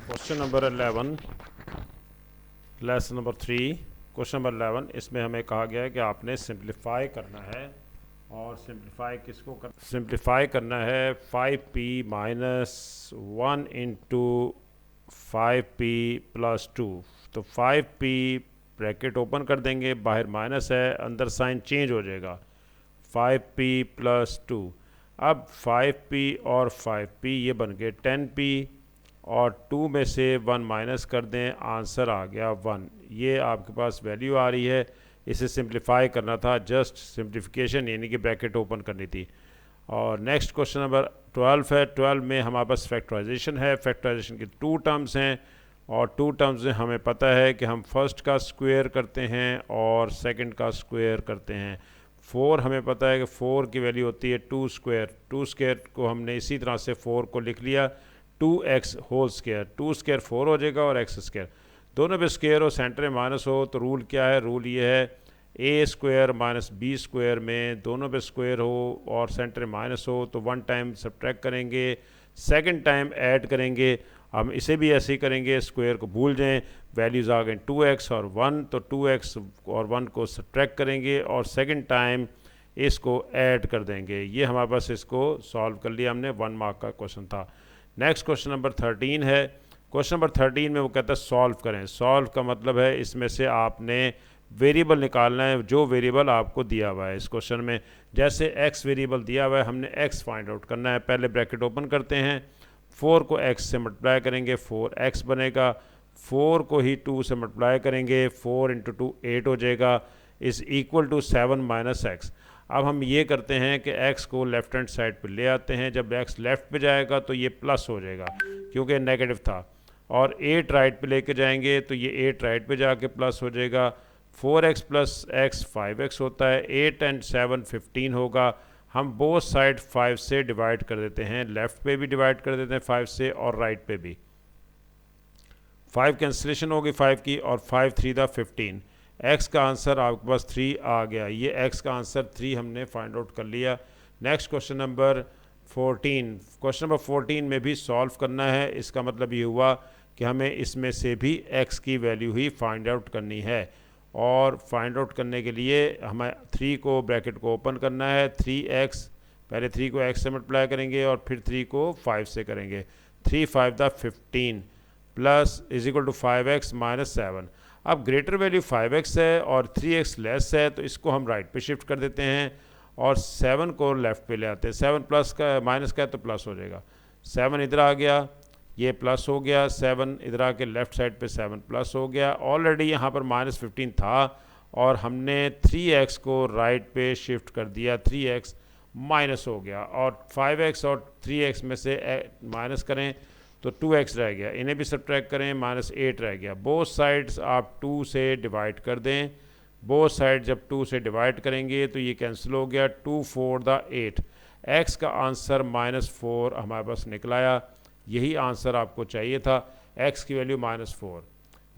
Question number 11 lesson number 3 question number 11 इसमें हमें कहा गया है कि आपने सिंप्लीफाई करना है। और सिंप्लीफाई करना है 5p minus 1 into 5p plus 2। तो 5p ब्रैकेट ओपन कर देंगे, बाहर माइनस है, अंदर साइन चेंज हो जाएगा 5p प्लस 2। अब 5p और 5p ये बन गए 10p और 2 में से 1 माइनस कर दें, आंसर आ गया 1। ये आपके पास वैल्यू आ रही है, इसे सिंप्लीफाई करना था, जस्ट सिंप्लीफिकेशन यानी कि ब्रैकेट ओपन करनी थी। और नेक्स्ट क्वेश्चन नंबर 12 है। 12 में हमारे पास फैक्टराइजेशन है। फैक्टराइजेशन की 2 टर्म्स हैं और 2 टर्म्स में हमें पता है कि हम फर्स्ट का स्क्वायर करते हैं और सेकंड का स्क्वायर करते हैं। 4 हमें पता है कि 4 की वैल्यू होती है 2 स्क्वायर। 2 स्क्वायर को हमने इसी तरह से 4 को लिख लिया 2x होल स्क्वायर। 2 स्क्वायर 4 हो जाएगा और x स्क्वायर दोनों पे स्क्वायर हो, सेंटर में माइनस हो, तो रूल क्या है? रूल ये है a square minus b square में दोनों पे स्क्वायर हो और सेंटर में माइनस हो तो 1 टाइम सब्ट्रैक्ट करेंगे, सेकंड टाइम ऐड करेंगे। हम इसे भी ऐसे ही करेंगे, स्क्वायर को भूल जाएं, वैल्यूज़ आ गए 2x और 1, तो 2x और 1 को सब्ट्रैक्ट करेंगे और सेकंड टाइम इसको ऐड कर देंगे। ये हमारे पास इसको सॉल्व कर लिया हमने, 1 मार्क का क्वेश्चन था। नेक्स्ट क्वेश्चन नंबर 13 है। क्वेश्चन नंबर 13 में वो कहता है सॉल्व करें। सॉल्व का मतलब है इसमें से आपने वेरिएबल निकालना है, जो वेरिएबल आपको दिया हुआ है इस क्वेश्चन में। जैसे x वेरिएबल दिया हुआ है, हमने x फाइंड आउट करना है। पहले ब्रैकेट ओपन करते हैं, 4 को x से मल्टीप्लाई करेंगे 4x बनेगा, 4 को ही 2 से मल्टीप्लाई करेंगे, 4 इंटू 2 8 हो जाएगा, is equal to 7 minus x. अब हम ये करते हैं कि x को लेफ़्ट हैंड साइड पे ले आते हैं। जब x लेफ़्ट पे जाएगा तो ये प्लस हो जाएगा क्योंकि नेगेटिव था, और 8 राइट पे लेके जाएंगे तो ये 8 राइट पे जाके प्लस हो जाएगा। 4x प्लस x 5x होता है, 8 एंड 7 15 होगा। हम बोथ साइड 5 से डिवाइड कर देते हैं, लेफ़्ट पे भी डिवाइड कर देते हैं 5 से और राइट पे भी। 5 कैंसिलेशन होगी 5 की, और 5 3 दा 15। x का आंसर आपके पास 3 आ गया। ये x का आंसर 3 हमने फाइंड आउट कर लिया। Next question number 14। Question number 14 में भी सॉल्व करना है। इसका मतलब ये हुआ कि हमें इसमें से भी x की वैल्यू ही फाइंड आउट करनी है, और फाइंड आउट करने के लिए हमें 3 को ब्रैकेट को ओपन करना है। 3x, पहले 3 को x से मल्टीप्लाई करेंगे और फिर 3 को 5 से करेंगे। 3 5 दा 15 plus is equal to 5x minus 7। अब ग्रेटर वैल्यू 5x है और 3x लेस है, तो इसको हम राइट पे शिफ्ट कर देते हैं और 7 को लेफ़्ट पे ले आते हैं। 7 प्लस का माइनस का है तो प्लस हो जाएगा। 7 इधर आ गया, ये प्लस हो गया। 7 इधर आके लेफ़्ट साइड पे 7 प्लस हो गया। ऑलरेडी यहाँ पर माइनस 15 था और हमने 3x को राइट पे शिफ्ट कर दिया, 3x माइनस हो गया, और 5x और 3x में से माइनस करें तो 2x रह गया, इन्हें भी सब्ट्रैक्ट करें, माइनस 8 रह गया। बोथ साइड्स आप 2 से डिवाइड कर दें। बोथ साइड जब 2 से डिवाइड करेंगे तो ये कैंसिल हो गया, 2 4 दा 8। x का आंसर -4 हमारे पास निकलाया। यही आंसर आपको चाहिए था, x की वैल्यू -4।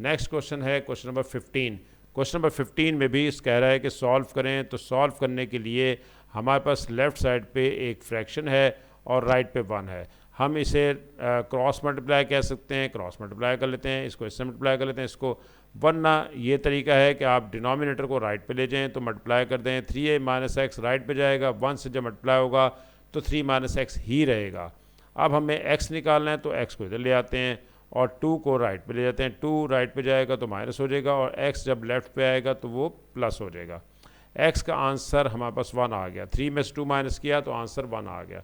नेक्स्ट क्वेश्चन है क्वेश्चन नंबर 15। क्वेश्चन नंबर 15 में भी कह रहा है कि सॉल्व करें। तो सॉल्व करने के लिए हमारे पास लेफ़्ट साइड पे एक फ्रैक्शन है और राइट पे 1 है। हम इसे क्रॉस मल्टीप्लाई कह सकते हैं, क्रॉस मल्टीप्लाई कर लेते हैं, इसको इससे मल्टीप्लाई कर लेते हैं इसको। वरना ये तरीका है कि आप डिनोमिनेटर को राइट पे ले जाएं तो मल्टीप्लाई कर दें। 3a माइनस एक्स राइट पे जाएगा, 1 से जब मल्टीप्लाई होगा तो 3 माइनस एक्स ही रहेगा। अब हमें x निकालना है तो x को इधर ले आते हैं और 2 को राइट पे ले जाते हैं। 2 राइट पे जाएगा तो माइनस हो जाएगा और x जब लेफ़्ट पे आएगा तो वो प्लस हो जाएगा। x का आंसर हमारे पास 1 आ गया। 3 में से 2 माइनस किया तो आंसर 1 आ गया।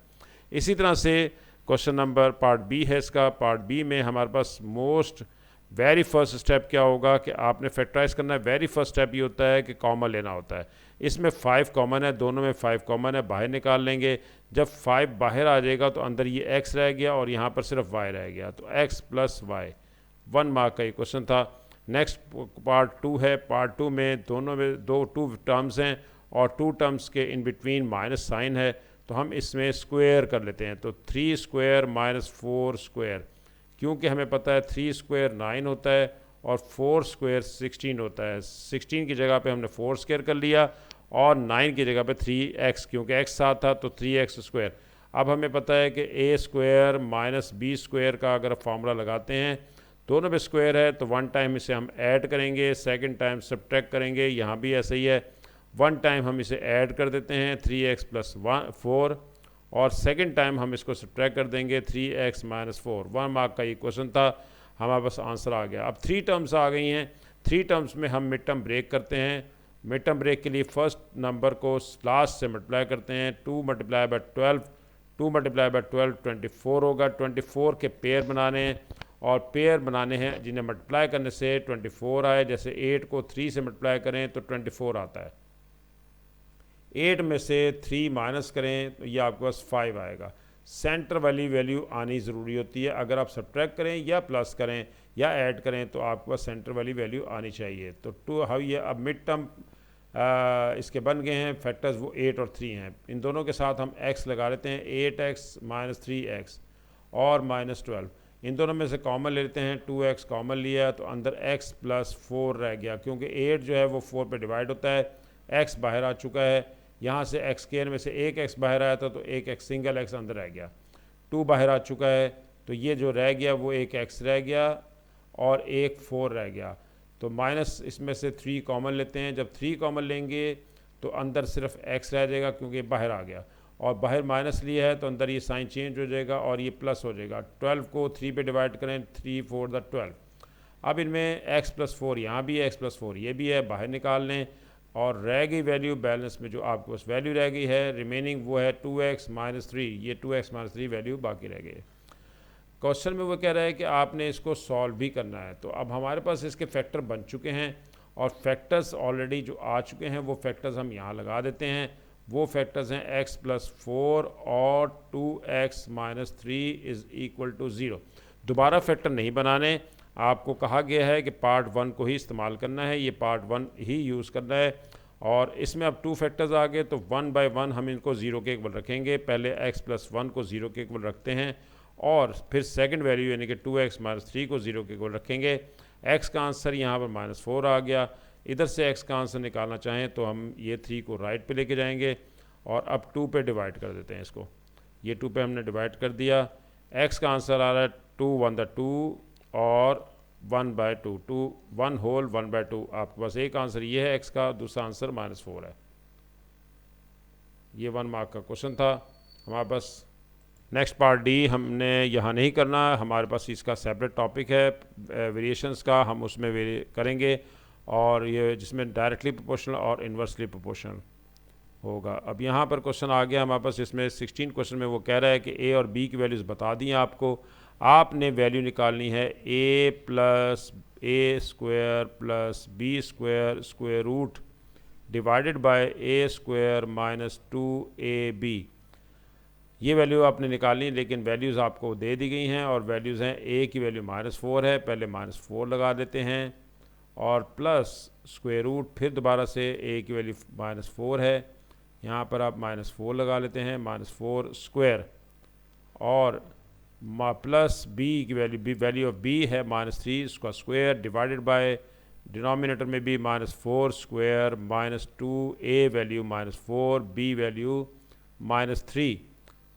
इसी तरह से क्वेश्चन नंबर पार्ट बी है इसका। पार्ट बी में हमारे पास मोस्ट वेरी फर्स्ट स्टेप क्या होगा कि आपने फैक्टराइज करना है। वेरी फर्स्ट स्टेप ये होता है कि कॉमन लेना होता है। इसमें 5 कॉमन है, दोनों में 5 कॉमन है, बाहर निकाल लेंगे। जब 5 बाहर आ जाएगा तो अंदर ये x रह गया और यहाँ पर सिर्फ y रह गया, तो x प्लस वाई। 1 मार्क का ये क्वेश्चन था। नेक्स्ट पार्ट 2 है। पार्ट 2 में दोनों में 2 टर्म्स हैं और 2 टर्म्स के इन बिटवीन माइनस साइन है, तो हम इसमें स्क्वायर कर लेते हैं। तो 3 स्क्वायर माइनस 4 स्क्वायर, क्योंकि हमें पता है 3 स्क्वायर 9 होता है और 4 स्क्वायर 16 होता है। 16 की जगह पे हमने 4 स्क्वायर कर लिया और 9 की जगह पे 3x, क्योंकि x साथ था तो 3x स्क्वायर। अब हमें पता है कि ए स्क्वायर माइनस बी स्क्वायर का अगर फार्मूला लगाते हैं, दोनों पे स्क्वायर है तो वन टाइम इसे हम ऐड करेंगे, सेकंड टाइम सब्ट्रैक्ट करेंगे, यहाँ भी ऐसा ही है, वन टाइम हम इसे ऐड कर देते हैं 3x प्लस 4 और सेकंड टाइम हम इसको सब्ट्रैक्ट कर देंगे 3x माइनस 4। 1 मार्क का ये क्वेश्चन था, हमारे पास आंसर आ गया। अब 3 टर्म्स आ गई हैं, 3 टर्म्स में हम मिड टर्म ब्रेक करते हैं। मिड टर्म ब्रेक के लिए फर्स्ट नंबर को लास्ट से मल्टीप्लाई करते हैं, 2 मल्टीप्लाई बाय 12, 2 मल्टीप्लाई बाय 12 24 होगा। 24 के पेयर बनाने हैं और पेयर बनाने हैं जिन्हें मल्टीप्लाई करने से 24 आए। जैसे 8 को 3 से मल्टीप्लाई करें तो 24 आता है, 8 में से 3 माइनस करें तो ये आपके पास 5 आएगा। सेंटर वाली वैल्यू आनी ज़रूरी होती है, अगर आप सब्ट्रैक्ट करें या प्लस करें या ऐड करें तो आपके पास सेंटर वाली वैल्यू आनी चाहिए। तो 2 हाउ ये अब मिड टर्म इसके बन गए हैं फैक्टर्स, वो 8 और 3 हैं। इन दोनों के साथ हम x लगा लेते हैं, 8x माइनस 3x और माइनस 12। इन दोनों में से कॉमन ले लेते हैं, 2x कॉमन लिया तो अंदर x प्लस 4 रह गया, क्योंकि 8 जो है वो 4 पे डिवाइड होता है, x बाहर आ चुका है। यहाँ से x स्क्वायर में से एक x बाहर आया था तो एक x सिंगल x अंदर रह गया, 2 बाहर आ चुका है तो ये जो रह गया वो एक x रह गया और एक 4 रह गया। तो माइनस इसमें से 3 कॉमन लेते हैं, जब 3 कॉमन लेंगे तो अंदर सिर्फ x रह जाएगा क्योंकि बाहर आ गया, और बाहर माइनस लिया है तो अंदर ये साइन चेंज हो जाएगा और ये प्लस हो जाएगा। 12 को 3 पे डिवाइड करें, 3 4 द 12। अब इनमें x प्लस 4 यहाँ भी है, x प्लस 4 ये भी है, बाहर निकाल लें और रह गई वैल्यू बैलेंस में जो आपके पास वैल्यू रह गई है रिमेनिंग वो है 2x माइनस 3, ये 2x माइनस 3 वैल्यू बाकी रह गई। क्वेश्चन में वो कह रहा है कि आपने इसको सॉल्व भी करना है। तो अब हमारे पास इसके फैक्टर बन चुके हैं और फैक्टर्स ऑलरेडी जो आ चुके हैं वो फैक्टर्स हम यहाँ लगा देते हैं। वो फैक्टर्स हैं x प्लस 4 और 2x minus 3 is equal to 0। दोबारा फैक्टर नहीं बनाने, आपको कहा गया है कि पार्ट 1 को ही इस्तेमाल करना है, ये पार्ट 1 ही यूज़ करना है। और इसमें अब 2 फैक्टर्स आ गए तो 1 बाय 1 हम इनको 0 के इक्वल रखेंगे। पहले x प्लस 1 को 0 के इक्वल रखते हैं और फिर सेकंड वैल्यू यानी कि 2x माइनस 3 को 0 के इक्वल रखेंगे। x का आंसर यहाँ पर माइनस 4 आ गया। इधर से x का आंसर निकालना चाहें तो हम ये 3 को राइट पे लेके जाएंगे और अब 2 पे डिवाइड कर देते हैं इसको। ये 2 पे हमने डिवाइड कर दिया, x का आंसर आ रहा है 2 1 द 2 और 1 बाय 2, 2 1 होल 1 बाय 2। आपके पास एक आंसर ये है x का, दूसरा आंसर माइनस 4 है। ये 1 मार्क का क्वेश्चन था हमारे पास। नेक्स्ट पार्ट डी हमने यहाँ नहीं करना, हमारे पास इसका सेपरेट टॉपिक है वेरिएशंस का, हम उसमें करेंगे और ये जिसमें डायरेक्टली प्रोपोर्शनल और इन्वर्सली प्रोपोर्शनल होगा। अब यहाँ पर क्वेश्चन आ गया हमारे पास, इसमें 16 क्वेश्चन में वो कह रहा है कि ए और बी की वैल्यूज़ बता दी हैं आपको, आपने वैल्यू निकालनी है a plus a square plus b square square root divided by a square minus 2ab। ये वैल्यू आपने निकालनी, लेकिन वैल्यूज़ आपको दे दी गई हैं और वैल्यूज़ हैं a की वैल्यू माइनस 4 है, पहले माइनस 4 लगा देते हैं और प्लस स्क्वायर रूट, फिर दोबारा से a की वैल्यू माइनस 4 है, यहाँ पर आप माइनस 4 लगा लेते हैं, माइनस 4 स्क्वायर और प्लस b की वैल्यू ऑफ b है माइनस 3 उसका स्क्वायर डिवाइडेड बाय डिनोमिनेटर में भी minus 4 square minus 2a value minus 4 b value minus 3।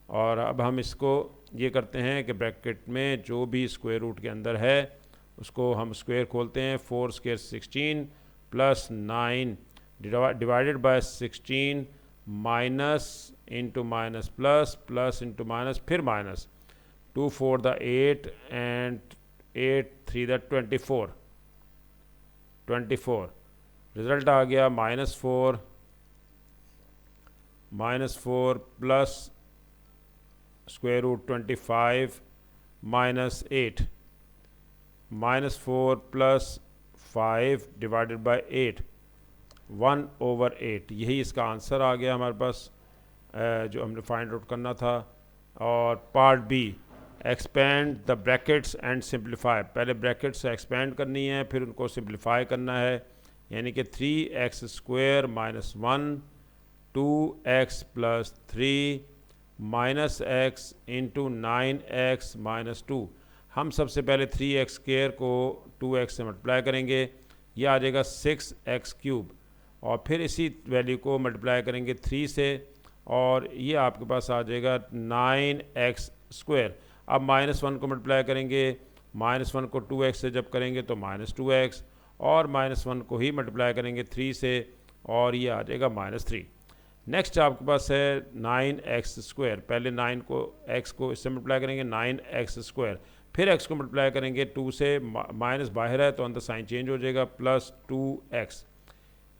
और अब हम इसको ये करते हैं कि ब्रैकेट में जो भी स्क्वायर रूट के अंदर है उसको हम स्क्वायर खोलते हैं, 4 square 16 plus 9 divided by 16 minus into minus plus plus into minus फिर माइनस, 2 4 द 8 एंड 8 3 द 24। रिज़ल्ट आ गया minus 4 plus square root 25 minus 8, minus 4 plus 5 divided by 8 1/8। यही इसका आंसर आ गया हमारे पास जो हमने फाइंड आउट करना था। और part b, expand the brackets and simplify. पहले ब्रैकेट्स एक्सपेंड करनी है फिर उनको सिंप्लीफाई करना है, यानी कि 3x square minus 1 2x plus 3 minus x into 9x minus 2। हम सबसे पहले 3x स्क्वायर को 2x से मल्टीप्लाई करेंगे, ये आ जाएगा 6x क्यूब और फिर इसी वैल्यू को मल्टीप्लाई करेंगे 3 से और ये आपके पास आ जाएगा 9x²। अब -1 को मल्टीप्लाई करेंगे, -1 को 2x से जब करेंगे तो -2x, और -1 को ही मल्टीप्लाई करेंगे 3 से, और ये आ जाएगा -3। नेक्स्ट आपके पास है 9x²। पहले 9 को x को इससे मल्टीप्लाई करेंगे 9x², फिर x को मल्टीप्लाई करेंगे 2 से, माइनस बाहर है तो अंदर साइन चेंज हो जाएगा, +2x।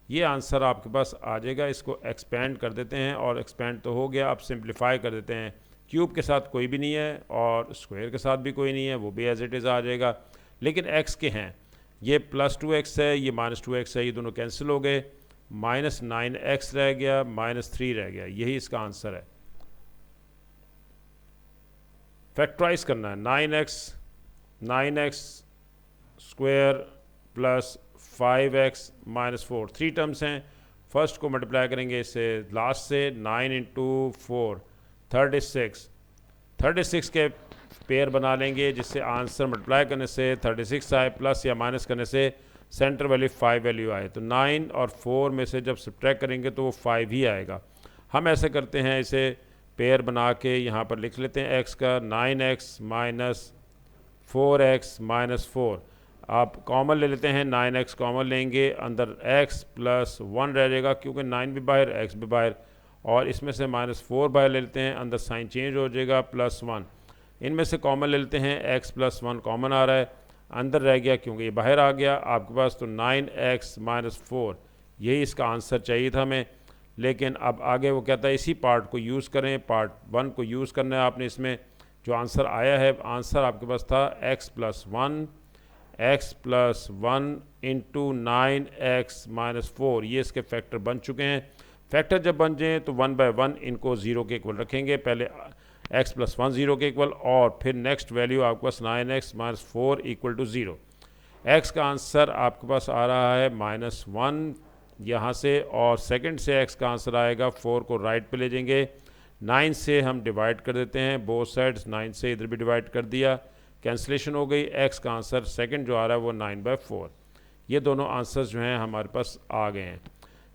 ये आंसर आपके पास आ जाएगा। इसको एक्सपेंड कर देते हैं, और एक्सपेंड तो हो गया, अब सिंप्लीफाई कर देते हैं। क्यूब के साथ कोई भी नहीं है और स्क्वायर के साथ भी कोई नहीं है, वो भी एज इट इज़ आ जाएगा। लेकिन x के हैं, ये +2x है, ये -2x है, ये दोनों कैंसिल हो गए, -9x रह गया, -3 रह गया। यही इसका आंसर है। फैक्टराइज करना है, 9x² प्लस 5x -4, 3 टर्म्स हैं। फर्स्ट को मल्टीप्लाई करेंगे इससे लास्ट से, 9 × 4 36 के पेयर बना लेंगे, जिससे आंसर मल्टीप्लाई करने से 36 आए, प्लस या माइनस करने से सेंटर वैल्यू 5 वैल्यू आए। तो 9 और 4 में से जब सब्ट्रैक्ट करेंगे तो वो 5 ही आएगा। हम ऐसे करते हैं, इसे पेयर बना के यहाँ पर लिख लेते हैं x का, 9x - 4x - 4। आप कॉमन ले लेते हैं, 9x कॉमन लेंगे, अंदर x + 1 रह जाएगा, क्योंकि 9 भी बाहर x भी बाहर, और इसमें से -4 बाहर ले लेते हैं, अंदर साइन चेंज हो जाएगा, +1। इनमें से कॉमन ले लेते हैं, x + 1 कॉमन आ रहा है, अंदर रह गया क्योंकि ये बाहर आ गया आपके पास। तो 9x - 4, यही इसका आंसर चाहिए था हमें। लेकिन अब आगे वो कहता है इसी पार्ट को यूज़ करें, पार्ट 1 को यूज़ करना है आपने। इसमें जो आंसर आया है, आंसर आपके पास था x + 1 × 9x - 4। ये इसके फैक्टर बन चुके हैं। फैक्टर जब बन जाएँ तो 1 बाय 1 इनको 0 के इक्वल रखेंगे। पहले x + 1 0 के इक्वल, और फिर नेक्स्ट वैल्यू आपके पास 9x - 4 = 0। x का आंसर आपके पास आ रहा है -1 यहाँ से, और सेकंड से x का आंसर आएगा, 4 को राइट पे ले जाएंगे, 9 से हम डिवाइड कर देते हैं, बोथ साइड्स 9 से इधर भी डिवाइड कर दिया, कैंसलेशन हो गई। x का आंसर सेकंड जो आ रहा है वो 9/4। ये दोनों आंसर्स जो हैं हमारे पास आ गए हैं।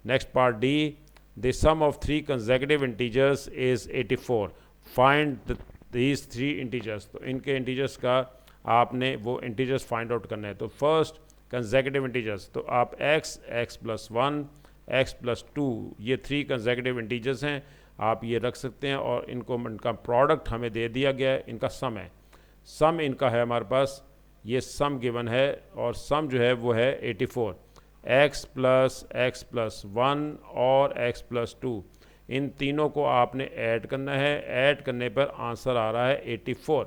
Next part d, the sum of 3 consecutive integers is 84, find these 3 integers. तो इनके इंटीजर्स का आपने वो इंटीजर्स फाइंड आउट करना है। तो फर्स्ट कंसेक्यूटिव इंटीजर्स, तो आप x + 1 x + 2, ये 3 कंसेक्यूटिव इंटीजर्स हैं, आप ये रख सकते हैं। और इनका प्रोडक्ट हमें दे दिया गया है, इनका सम है, सम इनका है हमारे पास, ये सम गिवन है, और सम जो है वो है 84। x + 1 और x + 2, इन तीनों को आपने ऐड करना है। ऐड करने पर आंसर आ रहा है 84।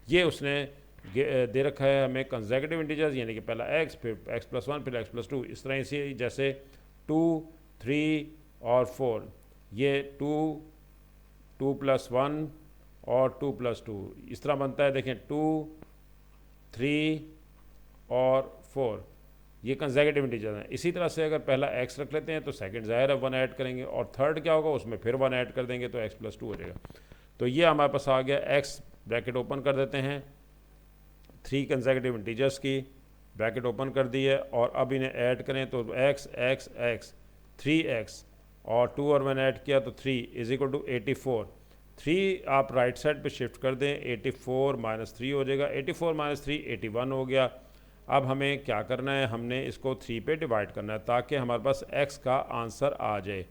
ये उसने दे रखा है हमें कंसेक्यूटिव इंटीजर्स, यानी कि पहला x, फिर x + 1, फिर x + 2, इस तरह से, जैसे 2 3 और 4, ये 2 + 1 और 2 + 2, इस तरह बनता है। देखें 2 3 और 4, ये कंसेक्यूटिव इंटीजर हैं। इसी तरह से अगर पहला x रख लेते हैं तो सेकंड ज़ाहिर है 1 ऐड करेंगे, और थर्ड क्या होगा, उसमें फिर 1 ऐड कर देंगे तो x + 2 हो जाएगा। तो ये हमारे पास आ गया। x ब्रैकेट ओपन कर देते हैं, 3 कंसेक्यूटिव इंटीजर्स की ब्रैकेट ओपन कर दी है, और अब इन्हें ऐड करें तो x 3x, और 2 और 1 ऐड किया तो 3 = 84। 3 आप राइट साइड पे शिफ्ट कर दें, 84 - 3 हो जाएगा, 84 - 3 81 हो गया। अब हमें क्या करना है, हमने इसको 3 पे डिवाइड करना है, ताकि हमारे पास x का आंसर आ जाए।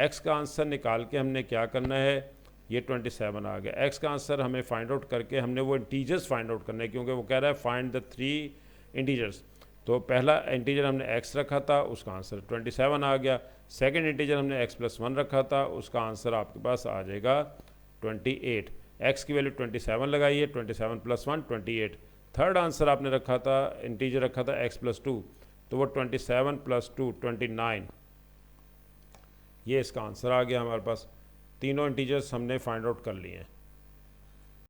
x का आंसर निकाल के हमने क्या करना है, ये 27 आ गया। x का आंसर हमें फाइंड आउट करके हमने वो इंटीजर्स फाइंड आउट करना है, क्योंकि वो कह रहा है फाइंड द 3 इंटीजर्स। तो पहला इंटीजर हमने x रखा था, उसका आंसर 27 आ गया। सेकंड इंटीजर हमने x + 1 रखा था, उसका आंसर आपके पास आ जाएगा 28। x की वैल्यू 27 लगाइए, 27 + 1 28। थर्ड आंसर आपने रखा था, इंटीजर रखा था x + 2, तो वो 27 + 2 29। ये इसका आंसर आ गया हमारे पास। तीनों इंटीजर्स हमने फाइंड आउट कर लिए हैं।